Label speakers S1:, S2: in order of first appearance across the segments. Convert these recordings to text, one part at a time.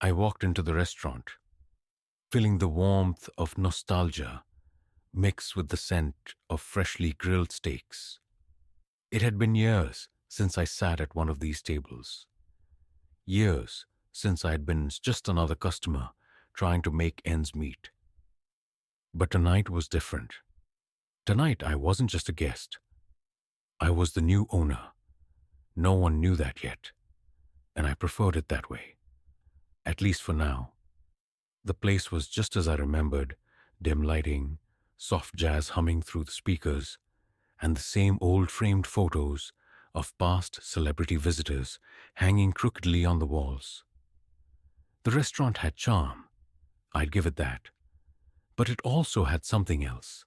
S1: I walked into the restaurant, feeling the warmth of nostalgia mixed with the scent of freshly grilled steaks. It had been years since I sat at one of these tables. Years since I had been just another customer trying to make ends meet. But tonight was different. Tonight I wasn't just a guest. I was the new owner. No one knew that yet, and I preferred it that way, at least for now. The place was just as I remembered, dim lighting, soft jazz humming through the speakers, and the same old framed photos of past celebrity visitors hanging crookedly on the walls. The restaurant had charm, I'd give it that, but it also had something else,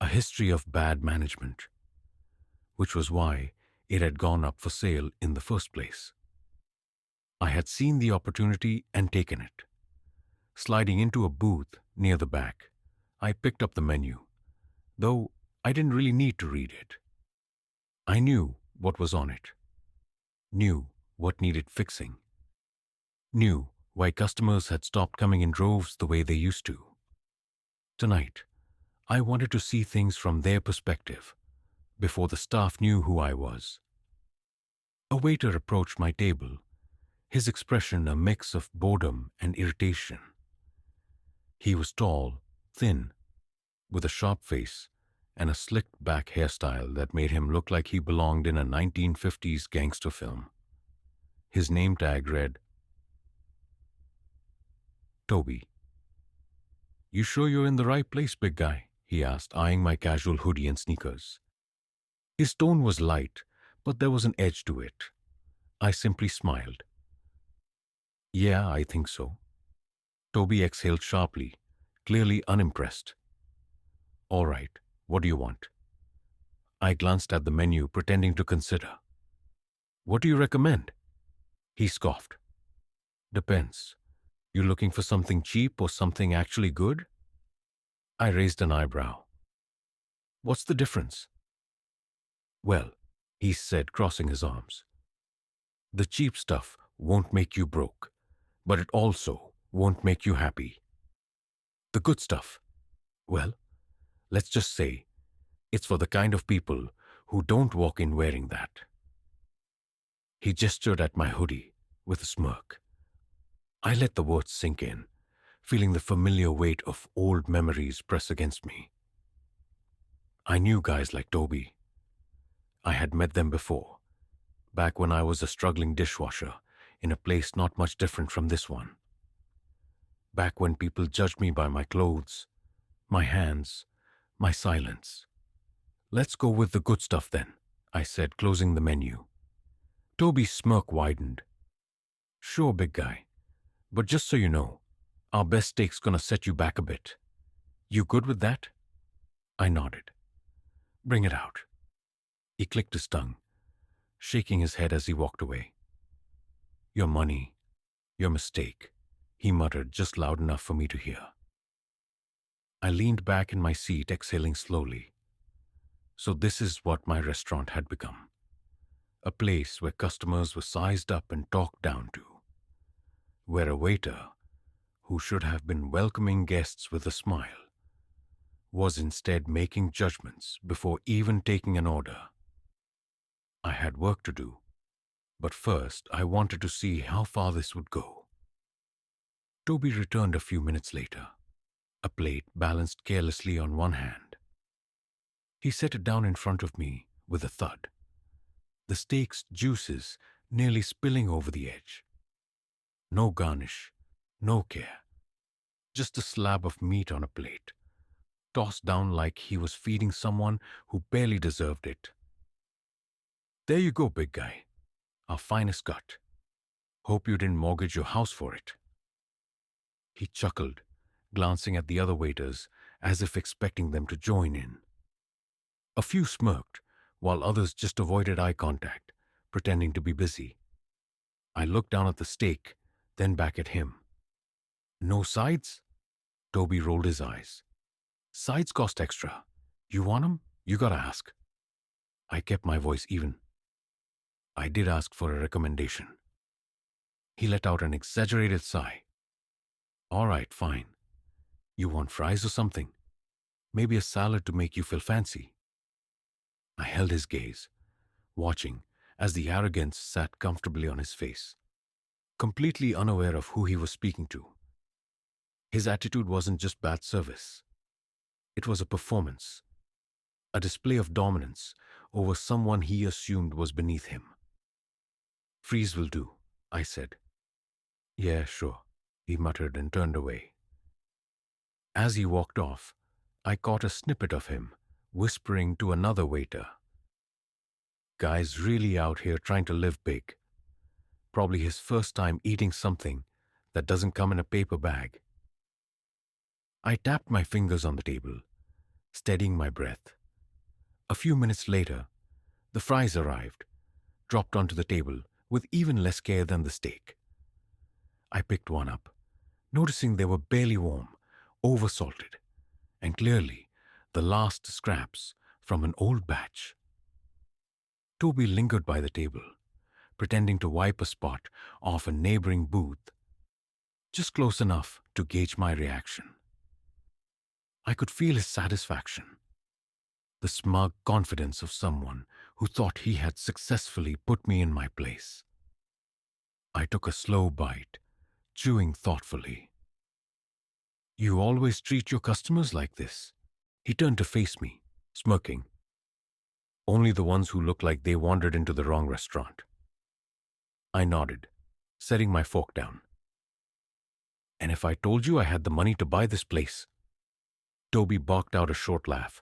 S1: a history of bad management, which was why it had gone up for sale in the first place. I had seen the opportunity and taken it. Sliding into a booth near the back, I picked up the menu, though I didn't really need to read it. I knew what was on it, knew what needed fixing, knew why customers had stopped coming in droves the way they used to. Tonight, I wanted to see things from their perspective, before the staff knew who I was. A waiter approached my table, his expression a mix of boredom and irritation. He was tall, thin, with a sharp face and a slicked back hairstyle that made him look like he belonged in a 1950s gangster film. His name tag read, Toby. "You sure you're in the right place, big guy?" he asked, eyeing my casual hoodie and sneakers. His tone was light, but there was an edge to it. I simply smiled. "Yeah, I think so." Toby exhaled sharply, clearly unimpressed. "All right, what do you want?" I glanced at the menu, pretending to consider. "What do you recommend?" He scoffed. "Depends. You looking for something cheap or something actually good?" I raised an eyebrow. "What's the difference?" "Well," he said, crossing his arms, "the cheap stuff won't make you broke, but it also won't make you happy. The good stuff, well, let's just say it's for the kind of people who don't walk in wearing that." He gestured at my hoodie with a smirk. I let the words sink in, feeling the familiar weight of old memories press against me. I knew guys like Toby. I had met them before, back when I was a struggling dishwasher in a place not much different from this one. Back when people judged me by my clothes, my hands, my silence. "Let's go with the good stuff then," I said, closing the menu. Toby's smirk widened. "Sure, big guy. But just so you know, our best steak's gonna set you back a bit. You good with that?" I nodded. "Bring it out." He clicked his tongue, shaking his head as he walked away. "Your money, your mistake," he muttered just loud enough for me to hear. I leaned back in my seat, exhaling slowly. So this is what my restaurant had become. A place where customers were sized up and talked down to. Where a waiter, who should have been welcoming guests with a smile, was instead making judgments before even taking an order. I had work to do, but first I wanted to see how far this would go. Toby returned a few minutes later, a plate balanced carelessly on one hand. He set it down in front of me with a thud, the steak's juices nearly spilling over the edge. No garnish, no care, just a slab of meat on a plate, tossed down like he was feeding someone who barely deserved it. "There you go, big guy. Our finest cut. Hope you didn't mortgage your house for it." He chuckled, glancing at the other waiters as if expecting them to join in. A few smirked, while others just avoided eye contact, pretending to be busy. I looked down at the steak, then back at him. "No sides?" Toby rolled his eyes. "Sides cost extra. You want 'em? You gotta ask." I kept my voice even. "I did ask for a recommendation." He let out an exaggerated sigh. All right, fine. You want fries or something? Maybe a salad to make you feel fancy. I held his gaze, watching as the arrogance sat comfortably on his face, completely unaware of who he was speaking to. His attitude wasn't just bad service. It was a performance, a display of dominance over someone he assumed was beneath him. Freeze will do, I said. Yeah, sure, he muttered and turned away. As he walked off, I caught a snippet of him, whispering to another waiter. Guy's really out here trying to live big. Probably his first time eating something that doesn't come in a paper bag. I tapped my fingers on the table, steadying my breath. A few minutes later, the fries arrived, dropped onto the table with even less care than the steak. I picked one up, noticing they were barely warm, oversalted, and clearly the last scraps from an old batch. Toby lingered by the table, pretending to wipe a spot off a neighboring booth, just close enough to gauge my reaction. I could feel his satisfaction, the smug confidence of someone who thought he had successfully put me in my place. I took a slow bite, chewing thoughtfully. You always treat your customers like this? He turned to face me, smirking. Only the ones who look like they wandered into the wrong restaurant. I nodded, setting my fork down. And if I told you I had the money to buy this place? Toby barked out a short laugh.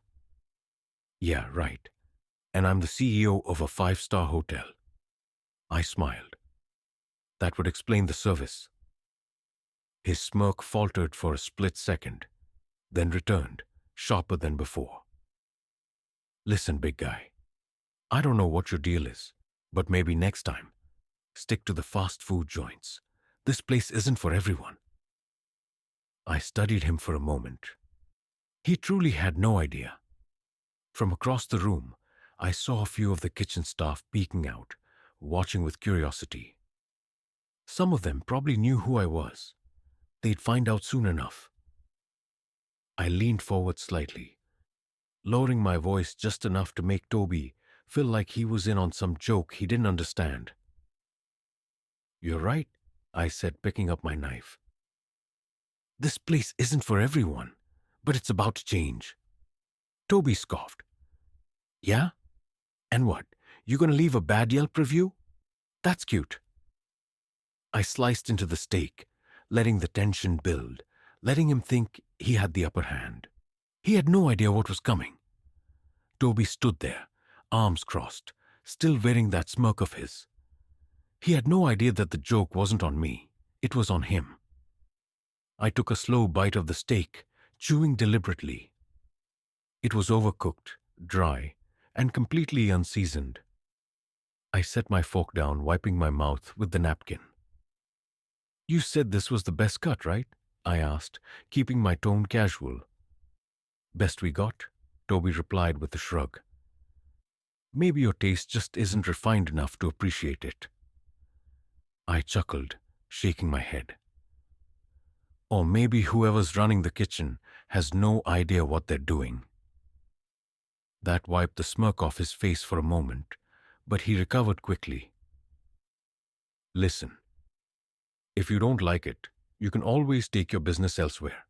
S1: Yeah, right. And I'm the CEO of a 5-star hotel. I smiled. That would explain the service. His smirk faltered for a split second, then returned, sharper than before. Listen, big guy. I don't know what your deal is, but maybe next time, stick to the fast food joints. This place isn't for everyone. I studied him for a moment. He truly had no idea. From across the room, I saw a few of the kitchen staff peeking out, watching with curiosity. Some of them probably knew who I was. They'd find out soon enough. I leaned forward slightly, lowering my voice just enough to make Toby feel like he was in on some joke he didn't understand. You're right, I said, picking up my knife. This place isn't for everyone, but it's about to change. Toby scoffed. Yeah? And what, you gonna leave a bad Yelp review? That's cute. I sliced into the steak, letting the tension build, letting him think he had the upper hand. He had no idea what was coming. Toby stood there, arms crossed, still wearing that smirk of his. He had no idea that the joke wasn't on me, it was on him. I took a slow bite of the steak, chewing deliberately. It was overcooked, dry, and completely unseasoned. I set my fork down, wiping my mouth with the napkin. You said this was the best cut, right? I asked, keeping my tone casual. Best we got, Toby replied with a shrug. Maybe your taste just isn't refined enough to appreciate it. I chuckled, shaking my head. Or maybe whoever's running the kitchen has no idea what they're doing. That wiped the smirk off his face for a moment, but he recovered quickly. Listen, if you don't like it, you can always take your business elsewhere.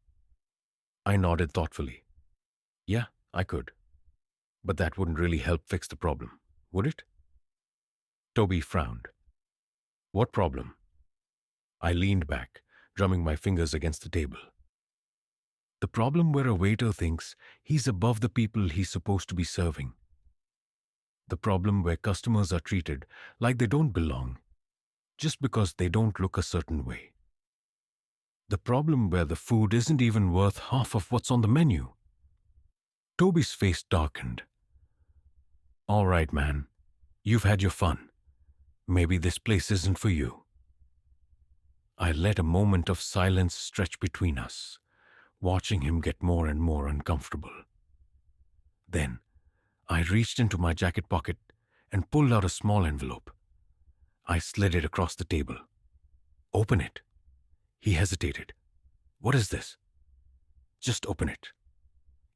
S1: I nodded thoughtfully. Yeah, I could. But that wouldn't really help fix the problem, would it? Toby frowned. What problem? I leaned back, drumming my fingers against the table. The problem where a waiter thinks he's above the people he's supposed to be serving. The problem where customers are treated like they don't belong, just because they don't look a certain way. The problem where the food isn't even worth half of what's on the menu. Toby's face darkened. All right, man. You've had your fun. Maybe this place isn't for you. I let a moment of silence stretch between us, watching him get more and more uncomfortable. Then, I reached into my jacket pocket and pulled out a small envelope. I slid it across the table. Open it. He hesitated. What is this? Just open it.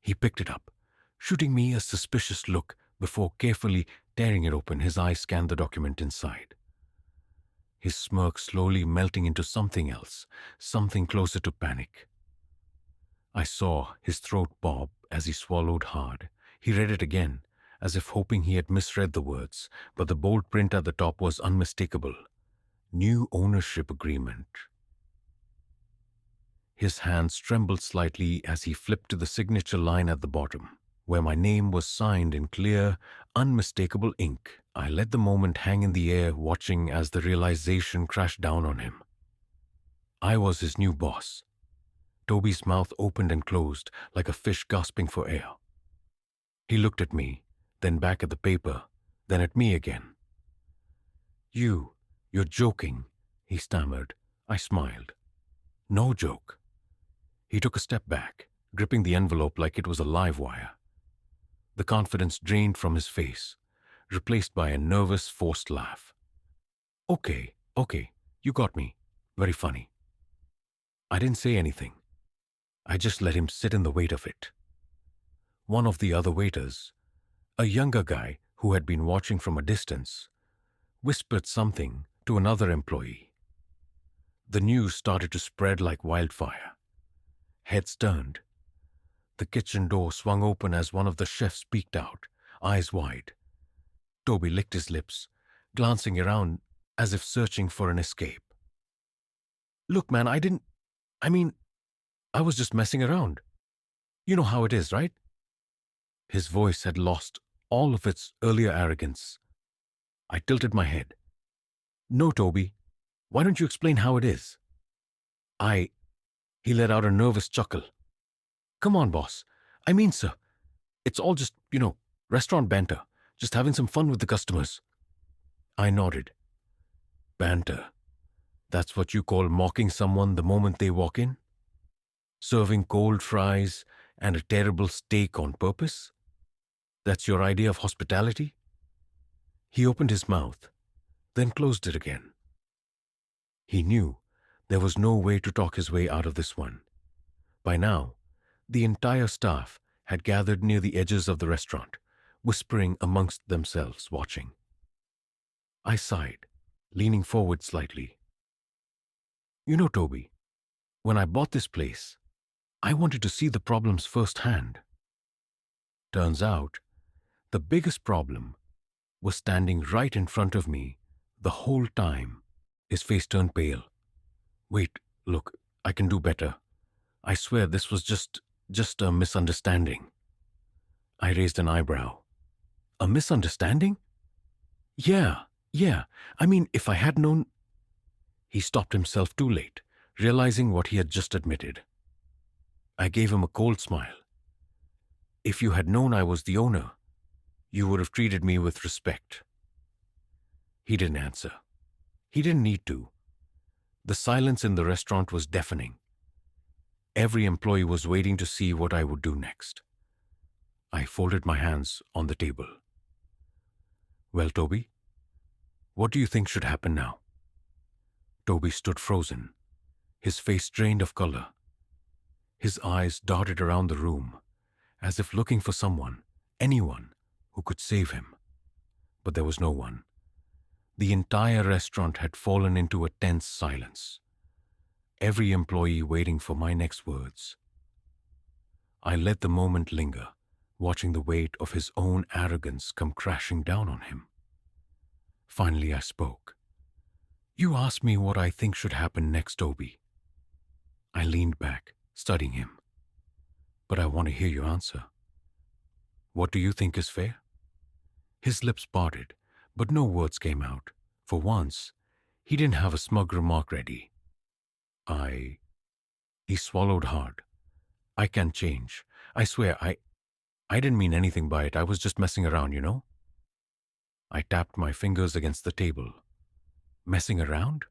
S1: He picked it up, shooting me a suspicious look before carefully tearing it open. His eyes scanned the document inside, his smirk slowly melting into something else, something closer to panic. I saw his throat bob as he swallowed hard. He read it again, as if hoping he had misread the words, but the bold print at the top was unmistakable. New ownership agreement. His hands trembled slightly as he flipped to the signature line at the bottom, where my name was signed in clear, unmistakable ink. I let the moment hang in the air, watching as the realization crashed down on him. I was his new boss. Toby's mouth opened and closed like a fish gasping for air. He looked at me, then back at the paper, then at me again. You're joking, he stammered. I smiled. No joke. He took a step back, gripping the envelope like it was a live wire. The confidence drained from his face, replaced by a nervous, forced laugh. Okay, you got me. Very funny. I didn't say anything. I just let him sit in the weight of it. One of the other waiters, a younger guy who had been watching from a distance, whispered something to another employee. The news started to spread like wildfire. Heads turned. The kitchen door swung open as one of the chefs peeked out, eyes wide. Toby licked his lips, glancing around as if searching for an escape. Look, man, I was just messing around. You know how it is, right? His voice had lost all of its earlier arrogance. I tilted my head. No, Toby. Why don't you explain how it is? He let out a nervous chuckle. Come on, boss. Sir, it's all just, restaurant banter. Just having some fun with the customers. I nodded. Banter. That's what you call mocking someone the moment they walk in? Serving cold fries and a terrible steak on purpose? That's your idea of hospitality? He opened his mouth, then closed it again. He knew there was no way to talk his way out of this one. By now, the entire staff had gathered near the edges of the restaurant, whispering amongst themselves, watching. I sighed, leaning forward slightly. You know, Toby, when I bought this place, I wanted to see the problems firsthand. Turns out, the biggest problem was standing right in front of me the whole time. His face turned pale. Wait, look, I can do better. I swear this was just a misunderstanding. I raised an eyebrow. A misunderstanding? Yeah. If I had known... He stopped himself too late, realizing what he had just admitted. I gave him a cold smile. If you had known I was the owner, you would have treated me with respect. He didn't answer. He didn't need to. The silence in the restaurant was deafening. Every employee was waiting to see what I would do next. I folded my hands on the table. Well, Toby, what do you think should happen now? Toby stood frozen, his face drained of color. His eyes darted around the room, as if looking for someone, anyone, who could save him. But there was no one. The entire restaurant had fallen into a tense silence, every employee waiting for my next words. I let the moment linger, watching the weight of his own arrogance come crashing down on him. Finally, I spoke. You asked me what I think should happen next, Toby. I leaned back, studying him. But I want to hear your answer. What do you think is fair? His lips parted, but no words came out. For once, he didn't have a smug remark ready. He swallowed hard. I can't change. I swear, I didn't mean anything by it. I was just messing around, you know? I tapped my fingers against the table. Messing around?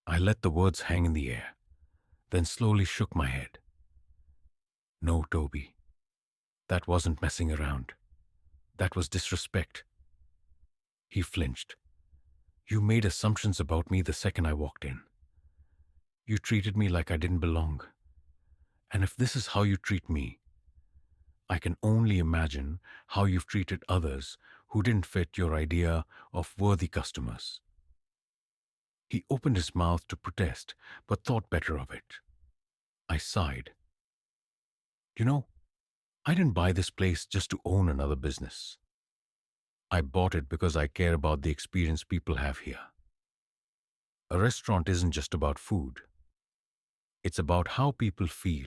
S1: I let the words hang in the air, then slowly shook my head. No, Toby. That wasn't messing around. That was disrespect. He flinched. You made assumptions about me the second I walked in. You treated me like I didn't belong. And if this is how you treat me, I can only imagine how you've treated others who didn't fit your idea of worthy customers. He opened his mouth to protest, but thought better of it. I sighed. You know, I didn't buy this place just to own another business. I bought it because I care about the experience people have here. A restaurant isn't just about food. It's about how people feel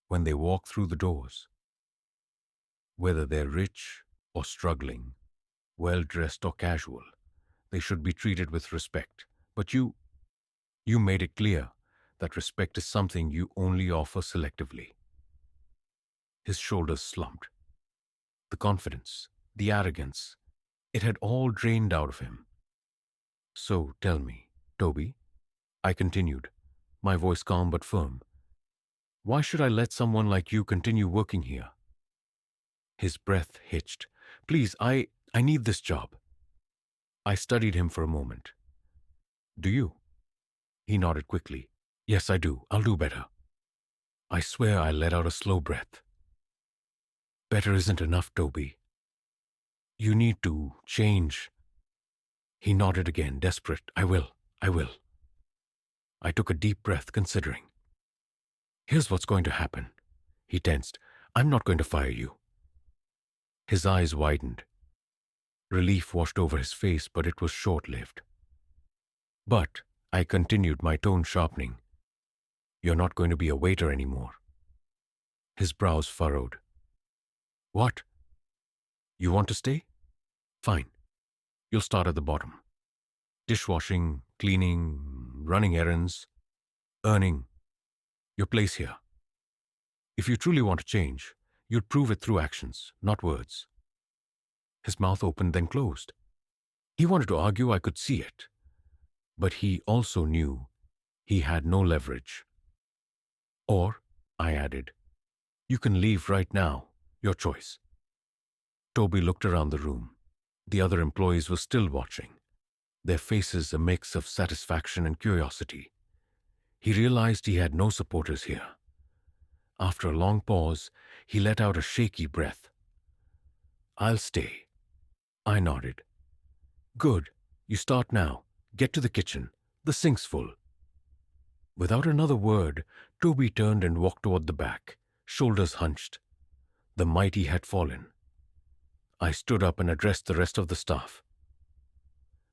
S1: when they walk through the doors. Whether they're rich or struggling, well-dressed or casual, they should be treated with respect. But you made it clear that respect is something you only offer selectively. His shoulders slumped. The confidence, the arrogance, it had all drained out of him. So tell me, Toby, I continued, my voice calm but firm, why should I let someone like you continue working here? His breath hitched. Please, I need this job. I studied him for a moment. Do you? He nodded quickly. Yes, I do. I'll do better. I swear I let out a slow breath. Better isn't enough, Toby. You need to change. He nodded again, desperate. I will. I took a deep breath, considering. Here's what's going to happen. He tensed. I'm not going to fire you. His eyes widened. Relief washed over his face, but it was short-lived. But, I continued, my tone sharpening, you're not going to be a waiter anymore. His brows furrowed. What? You want to stay? Fine. You'll start at the bottom. Dishwashing, cleaning, running errands, earning your place here. If you truly want to change, you'd prove it through actions, not words. His mouth opened, then closed. He wanted to argue, I could see it. But he also knew he had no leverage. Or, I added, you can leave right now, your choice. Toby looked around the room. The other employees were still watching, their faces a mix of satisfaction and curiosity. He realized he had no supporters here. After a long pause, he let out a shaky breath. I'll stay. I nodded. Good. You start now. Get to the kitchen. The sink's full. Without another word, Toby turned and walked toward the back, shoulders hunched. The mighty had fallen. I stood up and addressed the rest of the staff.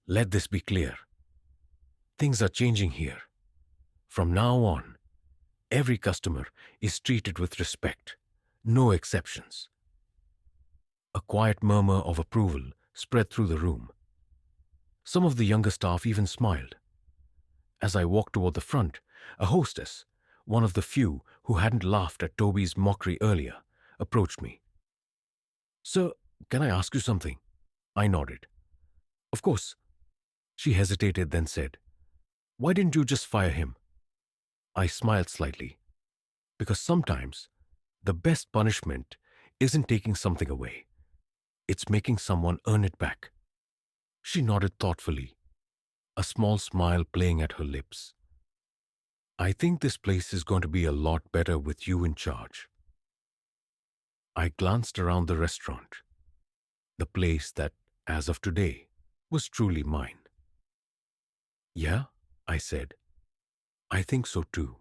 S1: Let this be clear. Things are changing here. From now on, every customer is treated with respect, no exceptions. A quiet murmur of approval spread through the room. Some of the younger staff even smiled. As I walked toward the front, a hostess, one of the few who hadn't laughed at Toby's mockery earlier, approached me. Sir, can I ask you something? I nodded. Of course. She hesitated, then said, why didn't you just fire him? I smiled slightly, because sometimes the best punishment isn't taking something away. It's making someone earn it back. She nodded thoughtfully, a small smile playing at her lips. I think this place is going to be a lot better with you in charge. I glanced around the restaurant, the place that, as of today, was truly mine. Yeah, I said. I think so too.